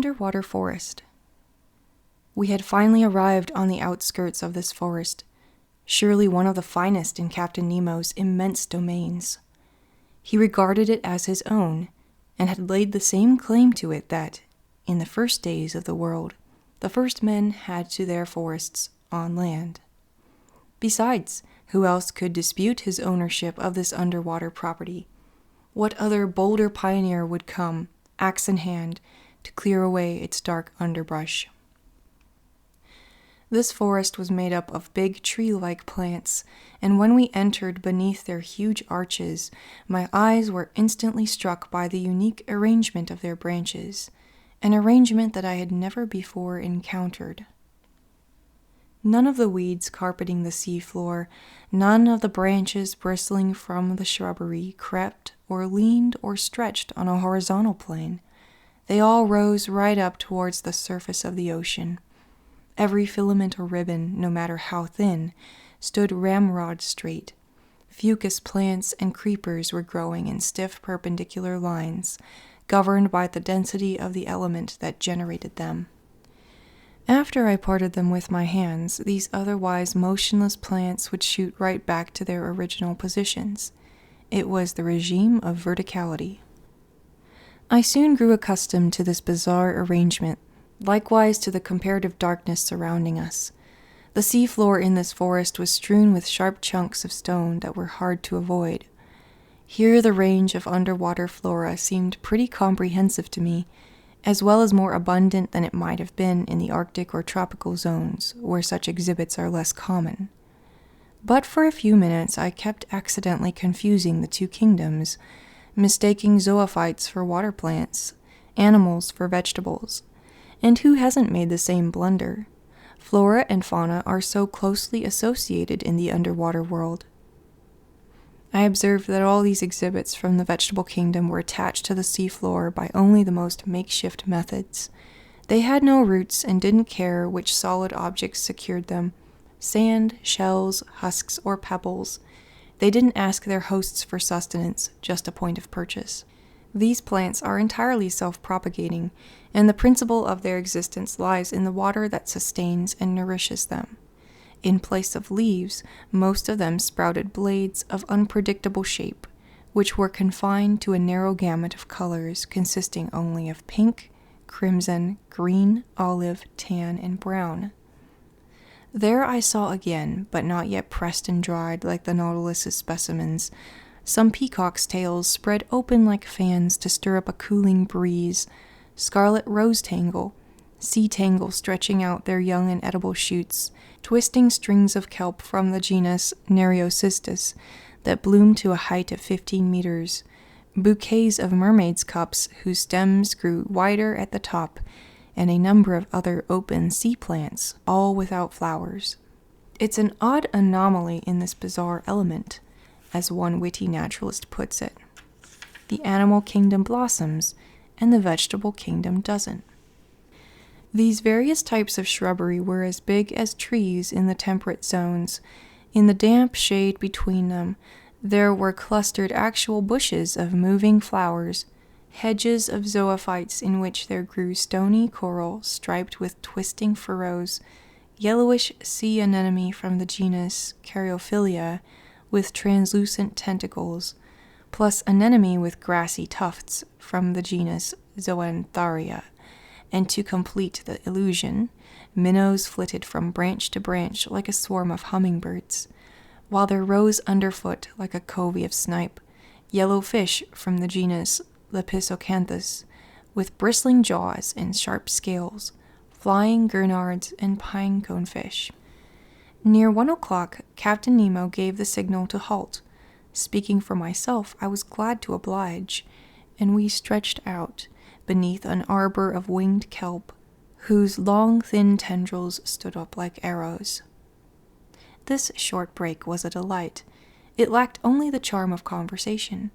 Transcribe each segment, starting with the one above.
underwater forest. We had finally arrived on the outskirts of this forest, surely one of the finest in Captain Nemo's immense domains. He regarded it as his own, and had laid the same claim to it that, in the first days of the world, the first men had to their forests on land. Besides, who else could dispute his ownership of this underwater property? What other bolder pioneer would come, axe in hand, to clear away its dark underbrush? This forest was made up of big tree-like plants, and when we entered beneath their huge arches, my eyes were instantly struck by the unique arrangement of their branches, an arrangement that I had never before encountered. None of the weeds carpeting the seafloor, none of the branches bristling from the shrubbery crept or leaned or stretched on a horizontal plane. They all rose right up towards the surface of the ocean. Every filament or ribbon, no matter how thin, stood ramrod straight. Fucus plants and creepers were growing in stiff perpendicular lines, governed by the density of the element that generated them. After I parted them with my hands, these otherwise motionless plants would shoot right back to their original positions. It was the regime of verticality. I soon grew accustomed to this bizarre arrangement, likewise to the comparative darkness surrounding us. The seafloor in this forest was strewn with sharp chunks of stone that were hard to avoid. Here the range of underwater flora seemed pretty comprehensive to me, as well as more abundant than it might have been in the Arctic or tropical zones, where such exhibits are less common. But for a few minutes I kept accidentally confusing the two kingdoms, mistaking zoophytes for water plants, animals for vegetables. And who hasn't made the same blunder? Flora and fauna are so closely associated in the underwater world. I observed that all these exhibits from the vegetable kingdom were attached to the seafloor by only the most makeshift methods. They had no roots and didn't care which solid objects secured them, sand, shells, husks, or pebbles. They didn't ask their hosts for sustenance, just a point of purchase. These plants are entirely self-propagating, and the principle of their existence lies in the water that sustains and nourishes them. In place of leaves, most of them sprouted blades of unpredictable shape, which were confined to a narrow gamut of colors consisting only of pink, crimson, green, olive, tan, and brown. There I saw again, but not yet pressed and dried like the Nautilus's specimens, some peacocks' tails spread open like fans to stir up a cooling breeze, scarlet rose tangle, sea tangle stretching out their young and edible shoots, twisting strings of kelp from the genus Nereocystis that bloomed to a height of 15 meters, bouquets of mermaids' cups whose stems grew wider at the top, and a number of other open sea plants, all without flowers. It's an odd anomaly in this bizarre element, as one witty naturalist puts it. The animal kingdom blossoms, and the vegetable kingdom doesn't. These various types of shrubbery were as big as trees in the temperate zones. In the damp shade between them, there were clustered actual bushes of moving flowers, hedges of zoophytes in which there grew stony coral striped with twisting furrows, yellowish sea anemone from the genus Caryophylla with translucent tentacles, plus anemone with grassy tufts from the genus Zoantharia. And to complete the illusion, minnows flitted from branch to branch like a swarm of hummingbirds, while there rose underfoot like a covey of snipe, yellow fish from the genus Lepisocanthus, with bristling jaws and sharp scales, flying gurnards and pine cone fish. Near 1 o'clock, Captain Nemo gave the signal to halt. Speaking for myself, I was glad to oblige, and we stretched out beneath an arbor of winged kelp, whose long, thin tendrils stood up like arrows. This short break was a delight. It lacked only the charm of conversation,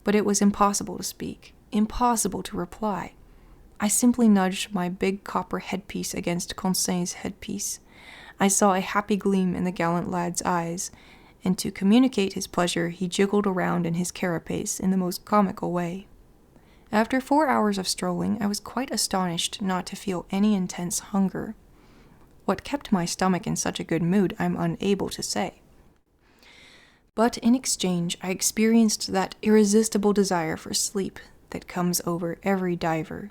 but it was impossible to speak, impossible to reply. I simply nudged my big copper headpiece against Conseil's headpiece. I saw a happy gleam in the gallant lad's eyes, and to communicate his pleasure he jiggled around in his carapace in the most comical way. After 4 hours of strolling, I was quite astonished not to feel any intense hunger. What kept my stomach in such a good mood, I'm unable to say. But in exchange, I experienced that irresistible desire for sleep that comes over every diver.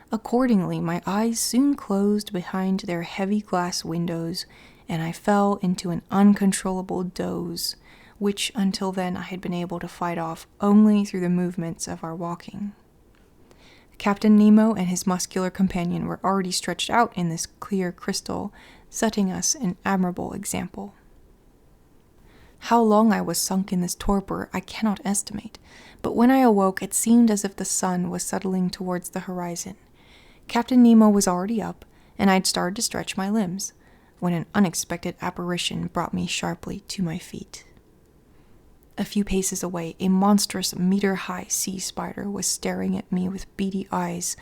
Accordingly, my eyes soon closed behind their heavy glass windows, and I fell into an uncontrollable doze, which until then I had been able to fight off only through the movements of our walking. Captain Nemo and his muscular companion were already stretched out in this clear crystal, setting us an admirable example. How long I was sunk in this torpor I cannot estimate, but when I awoke it seemed as if the sun was settling towards the horizon. Captain Nemo was already up, and I'd started to stretch my limbs, when an unexpected apparition brought me sharply to my feet. A few paces away, a monstrous meter-high sea spider was staring at me with beady eyes,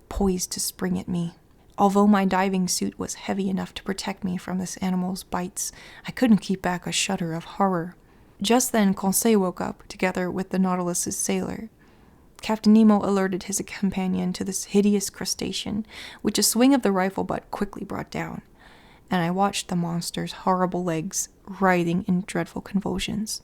poised to spring at me. Although my diving suit was heavy enough to protect me from this animal's bites, I couldn't keep back a shudder of horror. Just then, Conseil woke up, together with the Nautilus's sailor. Captain Nemo alerted his companion to this hideous crustacean, which a swing of the rifle butt quickly brought down, and I watched the monster's horrible legs writhing in dreadful convulsions.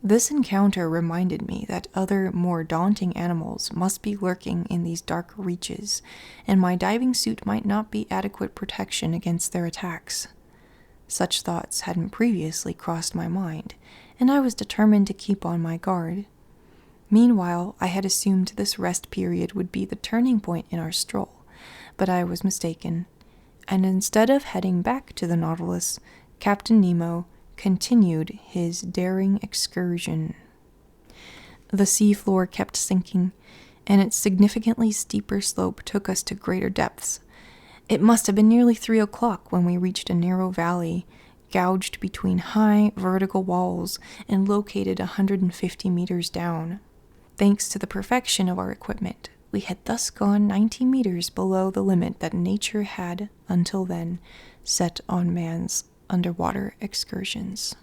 This encounter reminded me that other, more daunting animals must be lurking in these dark reaches, and my diving suit might not be adequate protection against their attacks. Such thoughts hadn't previously crossed my mind, and I was determined to keep on my guard. Meanwhile, I had assumed this rest period would be the turning point in our stroll, but I was mistaken, and instead of heading back to the Nautilus, Captain Nemo continued his daring excursion. The seafloor kept sinking, and its significantly steeper slope took us to greater depths. It must have been nearly 3 o'clock when we reached a narrow valley, gouged between high, vertical walls and located 150 meters down. Thanks to the perfection of our equipment, we had thus gone 90 meters below the limit that nature had, until then, set on man's underwater excursions.